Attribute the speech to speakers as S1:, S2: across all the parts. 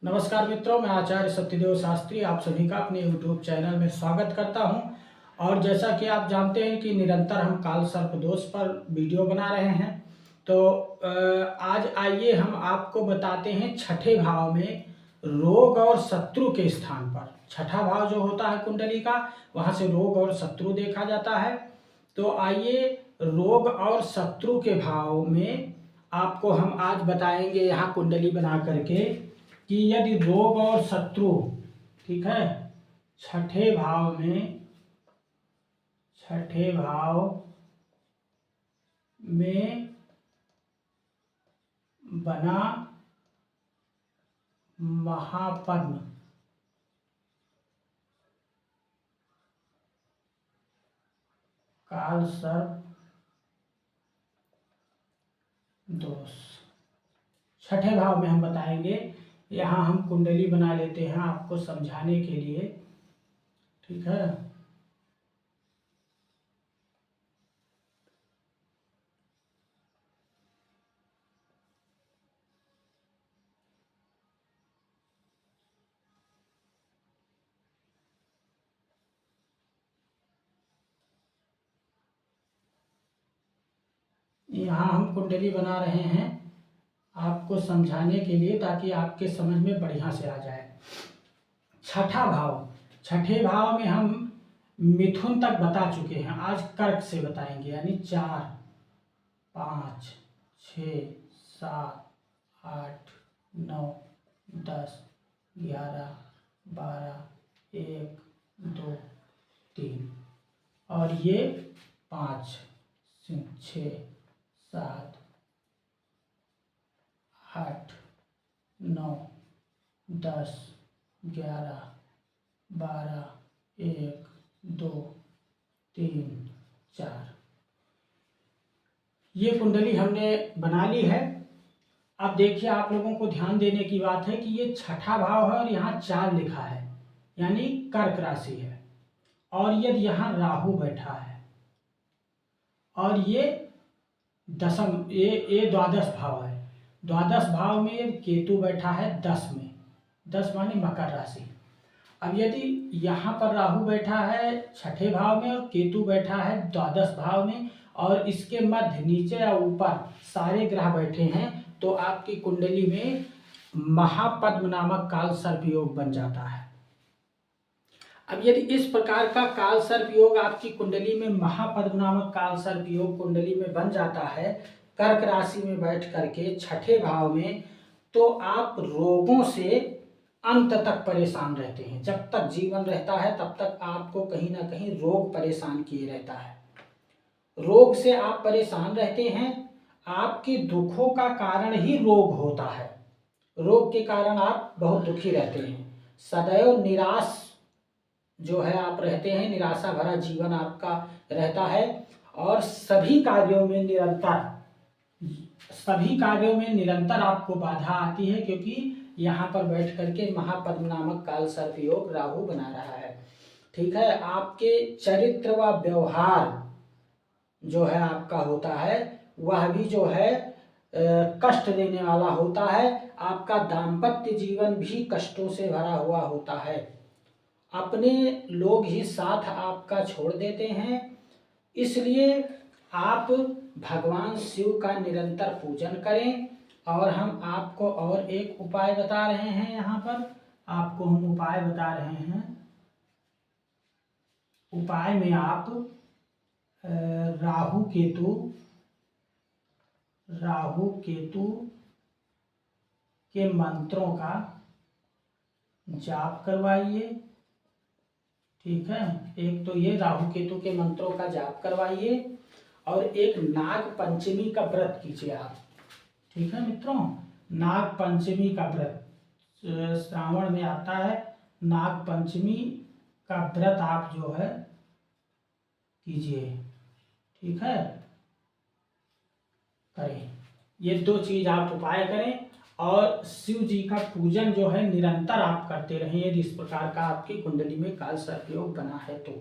S1: नमस्कार मित्रों, मैं आचार्य सत्यदेव शास्त्री आप सभी का अपने YouTube चैनल में स्वागत करता हूं। और जैसा कि आप जानते हैं कि निरंतर हम काल सर्प दोष पर वीडियो बना रहे हैं, तो आज आइए हम आपको बताते हैं छठे भाव में रोग और शत्रु के स्थान पर। छठा भाव जो होता है कुंडली का, वहां से रोग और शत्रु देखा जाता है। तो आइए रोग और शत्रु के भाव में आपको हम आज बताएंगे यहाँ कुंडली बना करके कि यदि रोग और शत्रु, ठीक है, छठे भाव में बना महापद्म काल सर्प दोष, छठे भाव में हम बताएंगे। यहाँ हम कुंडली बना लेते हैं आपको समझाने के लिए, ठीक है। यहाँ हम कुंडली बना रहे हैं आपको समझाने के लिए, ताकि आपके समझ में बढ़िया से आ जाए। छठा भाव, छठे भाव में हम मिथुन तक बता चुके हैं, आज कर्क से बताएंगे। यानी 4, 5, 6, 7, 8, 9, 10, 11, 12, 1, 2, 3 और ये 5, 6, 7, 8, 9, 10, 11, 12, 1, 2, 3, 4 ये कुंडली हमने बना ली है। अब देखिए, आप लोगों को ध्यान देने की बात है कि ये छठा भाव है और यहाँ 4 लिखा है, यानी कर्क राशि है। और यदि यहाँ राहु बैठा है और ये दशम, ये द्वादश भाव है। द्वादश भाव में केतु बैठा है 10 में, 10 माने मकर राशि। अब यदि यहाँ पर राहु बैठा है छठे भाव में और केतु बैठा है द्वादश भाव में, और इसके मध्य नीचे या ऊपर सारे ग्रह बैठे हैं, तो आपकी कुंडली में महापद्म नामक काल सर्प योग बन जाता है। अब यदि इस प्रकार का काल सर्प योग आपकी कुंडली में, महापद्म नामक काल सर्प योग कुंडली में बन जाता है कर्क राशि में बैठ करके छठे भाव में, तो आप रोगों से अंत तक परेशान रहते हैं। जब तक जीवन रहता है तब तक आपको कहीं ना कहीं रोग परेशान किए रहता है। रोग से आप परेशान रहते हैं। आपके दुखों का कारण ही रोग होता है। रोग के कारण आप बहुत दुखी रहते हैं। सदैव निराश जो है आप रहते हैं, निराशा भरा जीवन आपका रहता है। और सभी कार्यों में निरंतर आपको बाधा आती है, क्योंकि यहाँ पर बैठ करके महापद्म नामक काल सर्प योग राहु बना रहा है, ठीक है। आपके चरित्र व व्यवहार जो है आपका होता है, वह भी जो है कष्ट देने वाला होता है। आपका दाम्पत्य जीवन भी कष्टों से भरा हुआ होता है। अपने लोग ही साथ आपका छोड़ देते हैं। इसलिए आप भगवान शिव का निरंतर पूजन करें। और हम आपको और एक उपाय बता रहे हैं, यहाँ पर आपको हम उपाय बता रहे हैं। उपाय में आप राहु केतु के मंत्रों का जाप करवाइए, ठीक है। एक तो ये राहु केतु के मंत्रों का जाप करवाइए, और एक नाग पंचमी का व्रत कीजिए आप, ठीक है मित्रों। नाग पंचमी का व्रत श्रावण में आता है, नाग पंचमी का व्रत आप जो है कीजिए, ठीक है, करें। ये 2 चीज आप उपाय करें, और शिव जी का पूजन जो है निरंतर आप करते रहें, यदि इस प्रकार का आपकी कुंडली में काल सर्प योग बना है तो।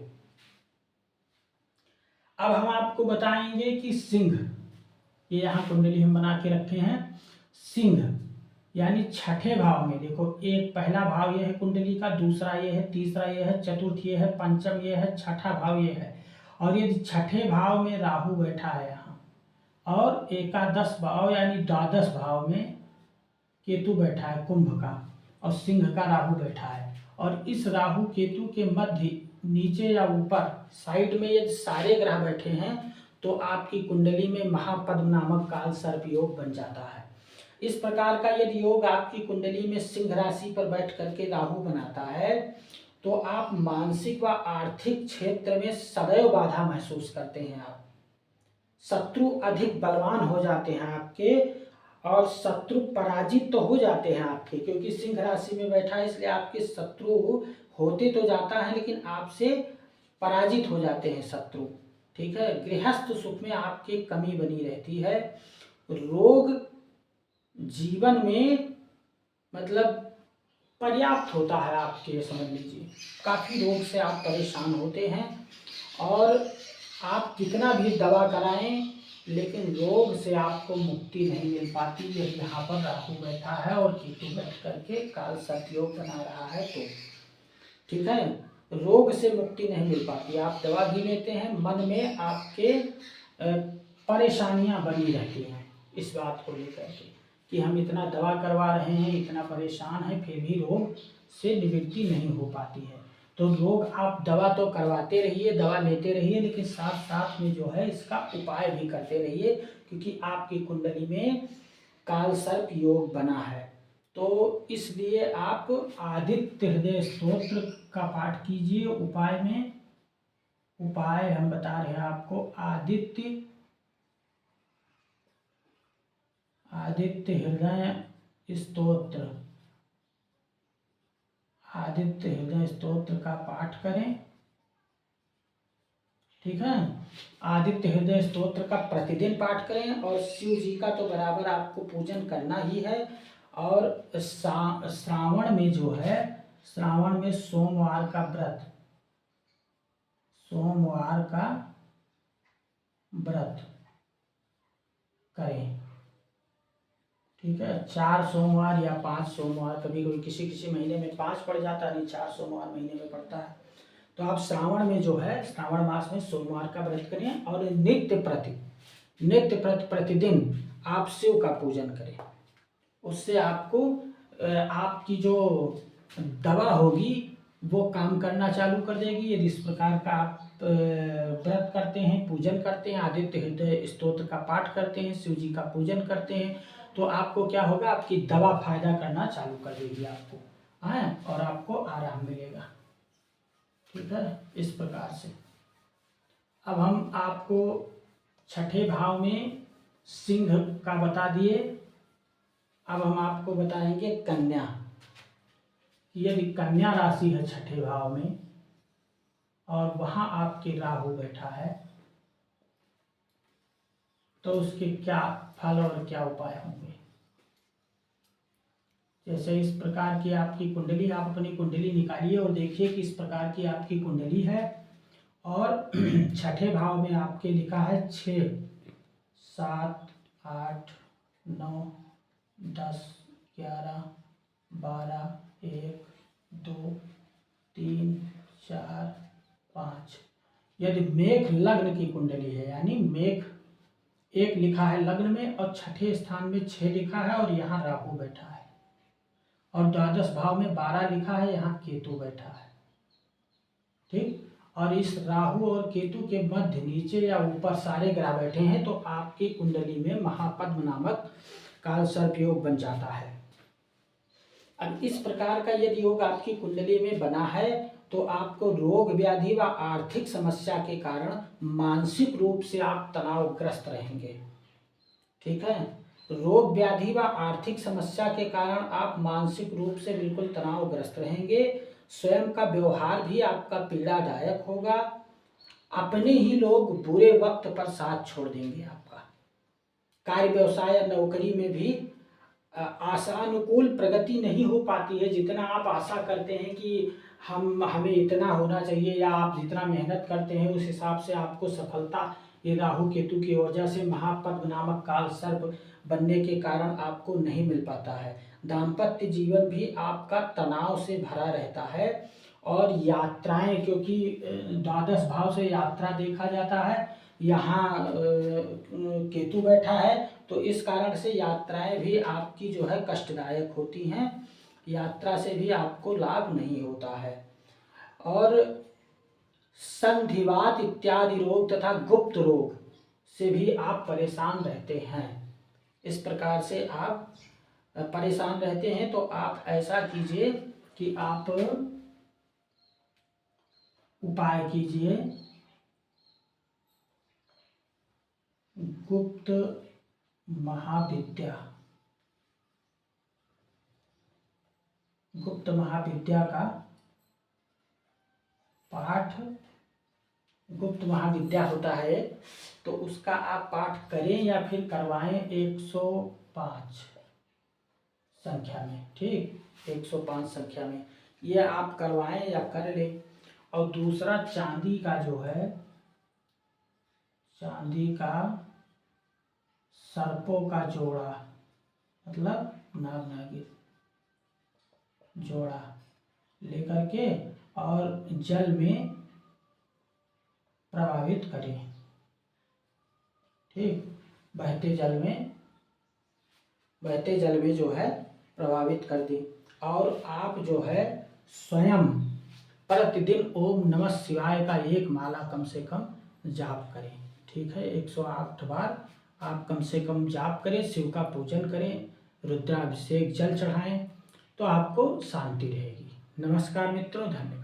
S1: अब हम आपको बताएंगे कि सिंह, ये यहाँ कुंडली हम बना के रखे हैं। सिंह यानी छठे भाव में देखो, एक पहला भाव ये है कुंडली का, दूसरा ये है, तीसरा ये है, चतुर्थ ये है, पंचम ये है, छठा भाव ये है। और यदि छठे भाव में राहु बैठा है यहाँ, और एकादश भाव यानी द्वादश भाव में केतु बैठा है कुंभ का, और सिंह का राहु बैठा है, और इस राहु केतु के मध्य नीचे या ऊपर साइड में यदि सारे ग्रह बैठे हैं तो आपकी कुंडली में महापद्म नामक काल सर्प योग बन जाता है। इस प्रकार का यदि योग आपकी कुंडली में सिंह राशि पर बैठ करके राहु बनाता है तो आप मानसिक व आर्थिक क्षेत्र में सदैव बाधा महसूस करते हैं। आप शत्रु अधिक बलवान हो जाते हैं आपके, और शत्रु पराजित तो हो जाते हैं आपके, क्योंकि सिंह राशि में बैठा है इसलिए आपके शत्रु होते तो जाता है लेकिन आपसे पराजित हो जाते हैं शत्रु। ठीक है, गृहस्थ सुख में आपकी कमी बनी रहती है। रोग जीवन में मतलब पर्याप्त होता है आपके, समझ लीजिए काफ़ी रोग से आप परेशान होते हैं, और आप कितना भी दवा कराएं लेकिन रोग से आपको मुक्ति नहीं मिल पाती। यदि यहाँ पर राहु बैठा है और केतु बैठ करके काल सर्प योग बना रहा है तो ठीक है, रोग से मुक्ति नहीं मिल पाती। आप दवा भी लेते हैं, मन में आपके परेशानियां बनी रहती हैं इस बात को लेकर के कि हम इतना दवा करवा रहे हैं, इतना परेशान है, फिर भी रोग से निवृत्ति नहीं हो पाती है। तो रोग आप दवा तो करवाते रहिए, दवा लेते रहिए, लेकिन साथ साथ में जो है इसका उपाय भी करते रहिए, क्योंकि आपकी कुंडली में काल सर्प योग बना है। तो इसलिए आप आदित्य हृदय स्तोत्र का पाठ कीजिए। उपाय में, उपाय हम बता रहे हैं आपको, आदित्य हृदय स्तोत्र, आदित्य हृदय स्तोत्र का पाठ करें। ठीक है, आदित्य हृदय स्तोत्र का प्रतिदिन पाठ करें, और शिव जी का तो बराबर आपको पूजन करना ही है। और श्रावण में जो है, श्रावण में सोमवार का व्रत, सोमवार का व्रत करें। ठीक है, 4 सोमवार या 5 सोमवार, कभी कभी किसी किसी महीने में 5 पड़ जाता है, नहीं 4 सोमवार महीने में पड़ता है। तो आप श्रावण में जो है, श्रावण मास में सोमवार का व्रत करें, और नित्य प्रति प्रतिदिन आप शिव का पूजन करें। उससे आपको आपकी जो दवा होगी वो काम करना चालू कर देगी। यदि इस प्रकार का आप व्रत करते हैं, पूजन करते हैं, आदित्य हृदय स्तोत्र का पाठ करते हैं, शिव जी का पूजन करते हैं, तो आपको क्या होगा, आपकी दवा फायदा करना चालू कर देगी आपको, और आपको आराम मिलेगा। ठीक है, इस प्रकार से। अब हम आपको छठे भाव में सिंह का बता दिए। अब हम आपको बताएंगे कन्या। यदि कन्या राशि है छठे भाव में और वहां आपके राहु बैठा है तो उसके क्या फल और क्या उपाय होंगे। जैसे इस प्रकार की आपकी कुंडली, आप अपनी कुंडली निकालिए और देखिए कि इस प्रकार की आपकी कुंडली है, और छठे भाव में आपके लिखा है 6, 7, 8, 9, 10, 11, 12, 1, 2, 3, 4, 5। यदि मेघ लग्न की कुंडली है, यानी मेघ 1 लिखा है लग्न में, और छठे स्थान में 6 लिखा है, और यहाँ राहु बैठा है, और द्वादश भाव में 12 लिखा है, यहाँ केतु बैठा है। ठीक, और इस राहु और केतु के मध्य नीचे या ऊपर सारे ग्रह बैठे हैं, तो आपकी कुंडली में महापद्म नामक काल सर्प योग बन जाता है। अब इस प्रकार का यदि योग आपकी कुंडली में बना है तो आपको रोग व्याधि व आर्थिक समस्या के कारण मानसिक रूप से आप तनावग्रस्त रहेंगे। ठीक है, रोग व्याधि व आर्थिक समस्या के कारण आप मानसिक रूप से बिल्कुल तनावग्रस्त रहेंगे। स्वयं का व्यवहार भी आपका पीड़ादायक होगा। अपने ही लोग बुरे वक्त पर साथ छोड़ देंगे आपका। कार्य व्यवसाय या नौकरी में भी आशानुकूल प्रगति नहीं हो पाती है। जितना आप आशा करते हैं कि हमें इतना होना चाहिए, या आप जितना मेहनत करते हैं उस हिसाब से आपको सफलता ये राहु केतु की वजह से महापद्म नामक काल सर्प बनने के कारण आपको नहीं मिल पाता है। दाम्पत्य जीवन भी आपका तनाव से भरा रहता है। और यात्राएं, क्योंकि द्वादश भाव से यात्रा देखा जाता है, यहाँ केतु बैठा है, तो इस कारण से यात्राएं भी आपकी जो है कष्टदायक होती हैं। यात्रा से भी आपको लाभ नहीं होता है। और संधिवात इत्यादि रोग तथा गुप्त रोग से भी आप परेशान रहते हैं। इस प्रकार से आप परेशान रहते हैं, तो आप ऐसा कीजिए कि आप उपाय कीजिए, गुप्त महाविद्या, गुप्त महाविद्या का पाठ, गुप्त महाविद्या होता है, तो उसका आप पाठ करें या फिर करवाएं 105 संख्या में। ठीक, 105 संख्या में ये आप करवाएं या कर लें। और दूसरा, चांदी का जो है, चांदी का सर्पों का जोड़ा, मतलब नाग नागिन जोड़ा लेकर के और जल में प्रभावित करें। ठीक, बहते जल में जो है प्रभावित कर दें। और आप जो है स्वयं प्रतिदिन ओम नमः शिवाय का 1 माला कम से कम जाप करें। ठीक है, 108 बार आप कम से कम जाप करें, शिव का पूजन करें, रुद्राभिषेक जल चढ़ाएं, तो आपको शांति रहेगी। नमस्कार मित्रों, धन्यवाद।